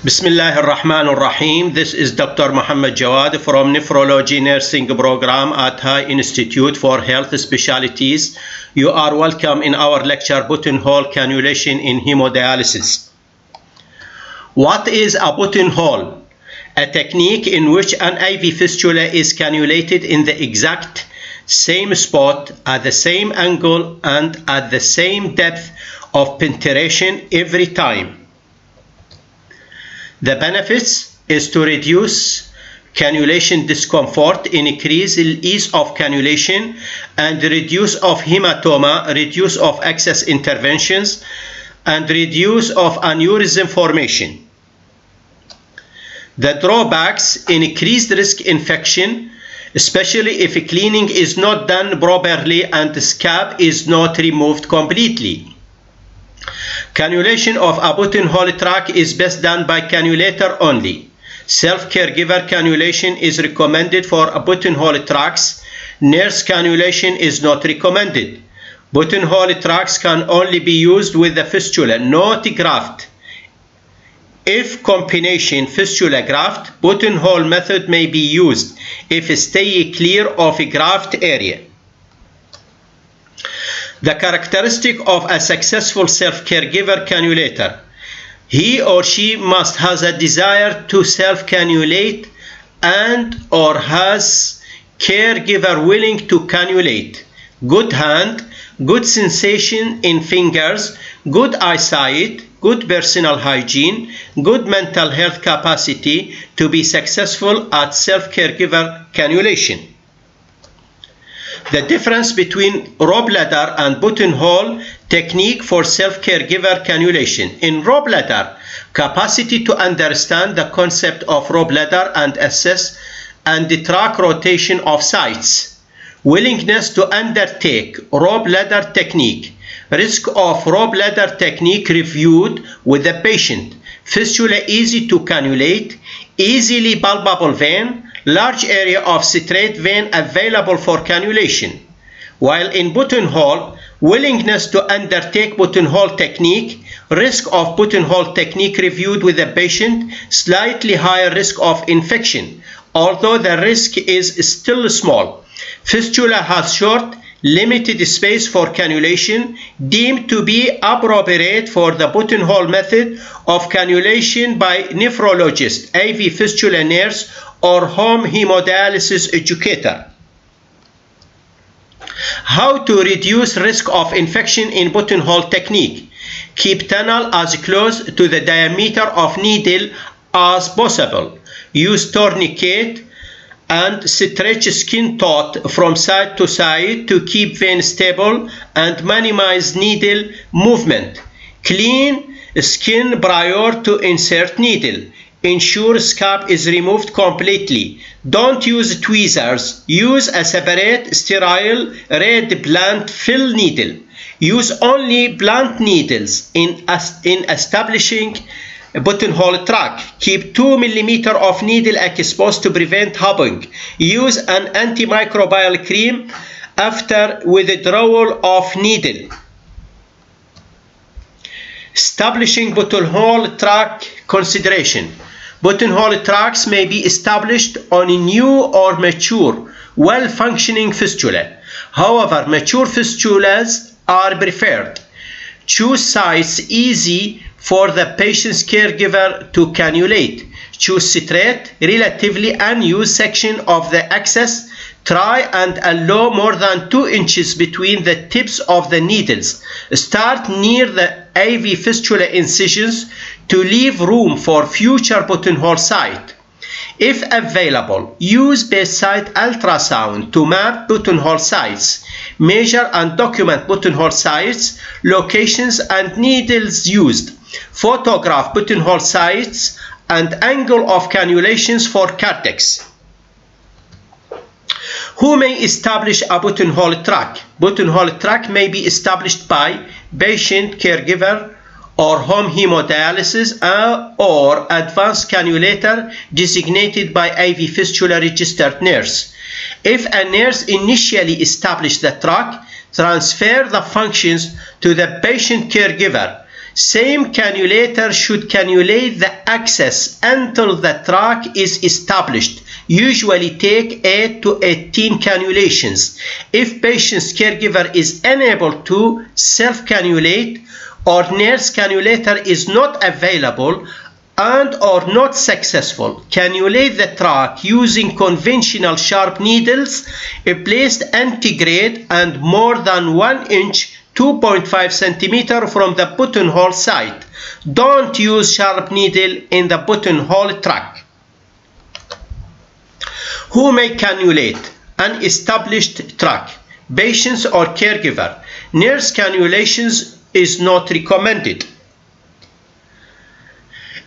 Bismillah ar-Rahman ar-Rahim. This is Dr. Muhammad Jawad from Nephrology Nursing Program at High Institute for Health Specialties. You are welcome in our lecture, Buttonhole Cannulation in Hemodialysis. What is a buttonhole? A technique in which an IV fistula is cannulated in the exact same spot, at the same angle, and at the same depth of penetration every time. The benefits is to reduce cannulation discomfort, increase ease of cannulation, and reduce of hematoma, reduce of excess interventions, and reduce of aneurysm formation. The drawbacks: increased risk infection, especially if cleaning is not done properly and the scab is not removed completely. Cannulation of a buttonhole tract is best done by cannulator only. Self-caregiver cannulation is recommended for buttonhole tracts. Nurse cannulation is not recommended. Buttonhole tracts can only be used with the fistula, not graft. If combination fistula graft, buttonhole method may be used if stay clear of graft area. The characteristic of a successful self-caregiver cannulator: he or she must have a desire to self-cannulate and/or has caregiver willing to cannulate, good hand, good sensation in fingers, good eyesight, good personal hygiene, good mental health capacity to be successful at self-caregiver cannulation. The difference between raw bladder and buttonhole technique for self-caregiver cannulation. In raw bladder, capacity to understand the concept of raw bladder and assess and track rotation of sites. Willingness to undertake raw bladder technique. Risk of raw bladder technique reviewed with the patient. Fistula easy to cannulate, easily palpable vein, large area of straight vein available for cannulation. While in buttonhole, willingness to undertake buttonhole technique, risk of buttonhole technique reviewed with the patient, slightly higher risk of infection, although the risk is still small. Fistula has short, limited space for cannulation, deemed to be appropriate for the buttonhole method of cannulation by nephrologist, IV fistula nurse, or home hemodialysis educator. How to reduce risk of infection in buttonhole technique? Keep tunnel as close to the diameter of needle as possible. Use tourniquet and stretch skin taut from side to side to keep vein stable and minimize needle movement. Clean skin prior to insert needle. Ensure scab is removed completely. Don't use tweezers. Use a separate sterile red blunt fill needle. Use only blunt needles in establishing buttonhole tract. Keep 2 mm of needle exposed to prevent hopping. Use an antimicrobial cream after withdrawal of needle. Establishing buttonhole tract consideration. Buttonhole tracts may be established on a new or mature, well-functioning fistula. However, mature fistulas are preferred. Choose sites easy for the patient's caregiver to cannulate. Choose straight, relatively unused section of the axis. Try and allow more than 2 inches between the tips of the needles. Start near the IV fistula incisions to leave room for future buttonhole site. If available, use bedside ultrasound to map buttonhole sites. Measure and document buttonhole sites, locations, and needles used. Photograph buttonhole sites and angle of cannulations for cortex. Who may establish a buttonhole tract? Buttonhole tract may be established by patient caregiver or home hemodialysis or advanced cannulator designated by IV fistula registered nurse. If a nurse initially established the tract, transfer the functions to the patient caregiver. Same cannulator should cannulate the access until the track is established. Usually take 8 to 18 cannulations. If patient's caregiver is unable to self-cannulate or nurse cannulator is not available and or not successful, cannulate the track using conventional sharp needles placed antegrade and more than 1 inch 2.5 centimeter from the buttonhole site. Don't use sharp needle in the buttonhole track. Who may cannulate? An established track, patients or caregiver. Nurse cannulations is not recommended.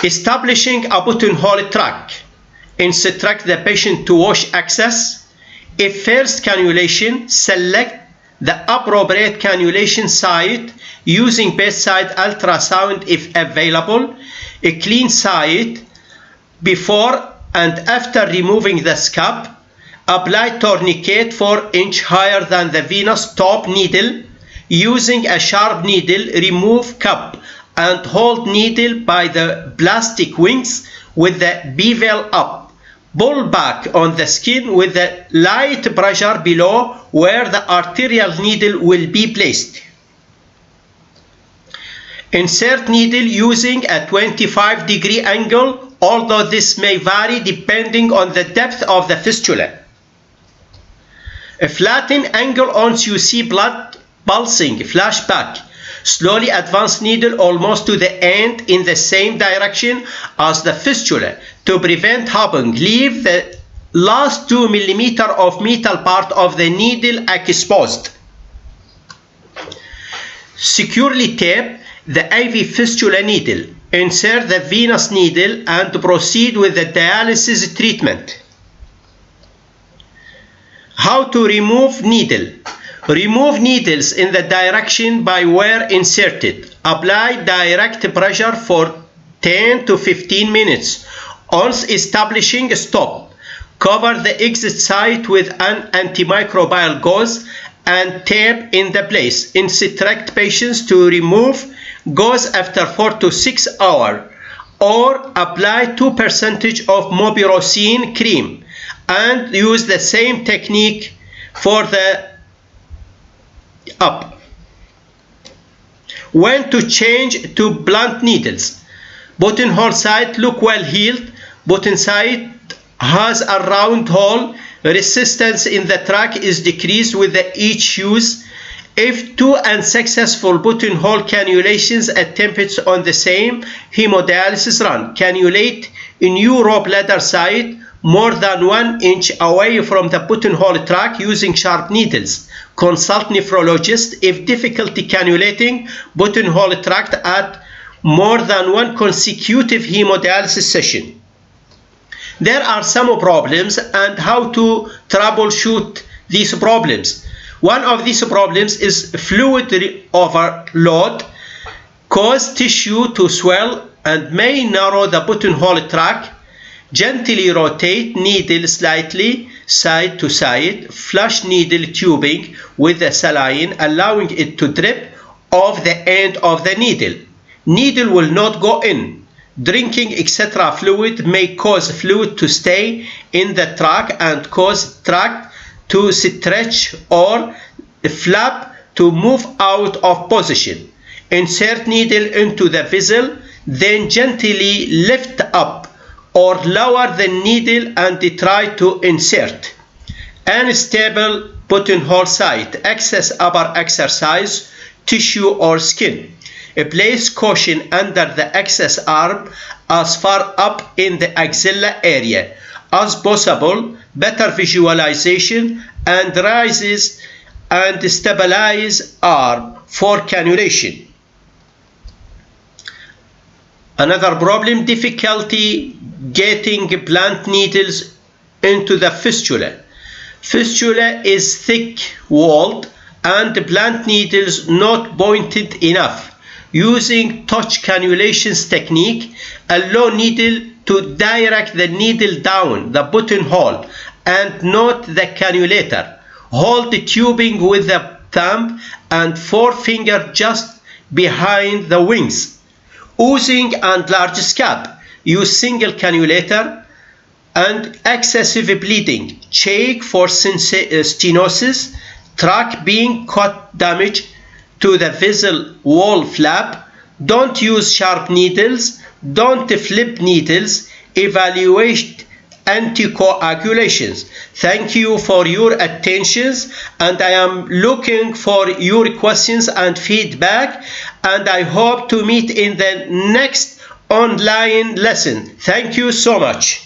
Establishing a buttonhole track. Instruct the patient to wash access. If first cannulation, select the appropriate cannulation site using bedside ultrasound if available. A clean site before and after removing the scab. Apply tourniquet 4 inch higher than the venous top needle. Using a sharp needle, remove cup and hold needle by the plastic wings with the bevel up. Pull back on the skin with the light pressure below where the arterial needle will be placed. Insert needle using a 25-degree angle, although this may vary depending on the depth of the fistula. A flatten angle once you see blood pulsing, flashback. Slowly advance needle almost to the end in the same direction as the fistula to prevent hopping. Leave the last 2 mm of metal part of the needle exposed. Securely tape the IV fistula needle. Insert the venous needle and proceed with the dialysis treatment. How to remove needle? Remove needles in the direction by where inserted. Apply direct pressure for 10 to 15 minutes. Once establishing, stop. Cover the exit site with an antimicrobial gauze and tape in the place. Instruct patients to remove gauze after 4 to 6 hours or apply 2% of mobirocin cream and use the same technique for the up. When to change to blunt needles? Buttonhole site look well healed. Button site has a round hole. Resistance in the track is decreased with each use. If 2 unsuccessful buttonhole cannulations attempted on the same hemodialysis run, cannulate in urobladder site more than 1 inch away from the buttonhole track using sharp needles. Consult nephrologist if difficulty cannulating buttonhole tract at more than 1 consecutive hemodialysis session. There are some problems and how to troubleshoot these problems. One of these problems is fluid overload, cause tissue to swell and may narrow the buttonhole tract. Gently rotate needle slightly side to side. Flush needle tubing with the saline, allowing it to drip off the end of the needle. Needle will not go in. Drinking etc. fluid may cause fluid to stay in the tract and cause tract to stretch or flap to move out of position. Insert needle into the vessel, then gently lift up or lower the needle and try to insert. Unstable buttonhole site, excess upper exercise, tissue or skin. Place caution under the access arm as far up in the axilla area as possible. Better visualization and rises and stabilize arm for cannulation. Another problem, difficulty getting blunt needles into the fistula. Fistula is thick-walled and blunt needles not pointed enough. Using touch cannulations technique, allow needle to direct the needle down the buttonhole and not the cannulator. Hold the tubing with the thumb and forefinger just behind the wings. oozing and large scab. Use single cannulator. And excessive bleeding. Check for stenosis. Track being cut damage to the vessel wall flap. Don't use sharp needles. Don't flip needles. Evaluate anticoagulations. Thank you for your attention, and I am looking for your questions and feedback, and I hope to meet in the next online lesson. Thank you so much.